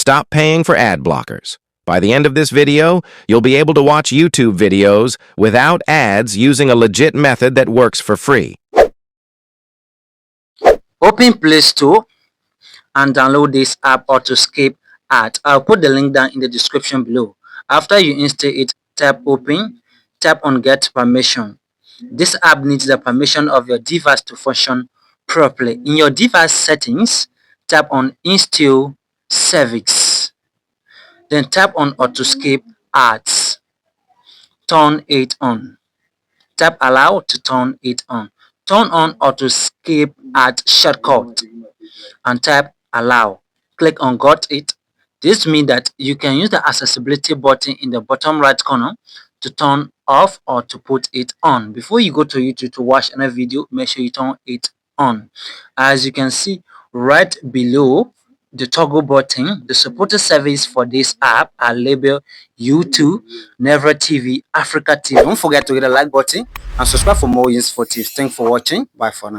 stop paying for ad blockers. By the end of this video, you'll be able to watch YouTube videos without ads using a legit method that works for free. Open Play Store and download this app Autoscape Ads. I'll put the link down in the description below. After you install it, tap Open, tap on Get Permission. This app needs the permission of your device to function properly. In your device settings, tap on Install Service. Then tap on Autoscape Ads. Turn it on. Tap Allow to turn it on. Turn on Autoscape Ads shortcut and tap Allow. Click on Got It. This means that you can use the accessibility button in the bottom right corner to turn off or to put it on. Before you go to YouTube to watch another video, make sure you turn it on. As you can see right below the toggle button, the supported service for this app are labeled YouTube, Never TV, Africa TV. Don't forget to hit the like button and subscribe for more useful tips. Thanks for watching. Bye for now.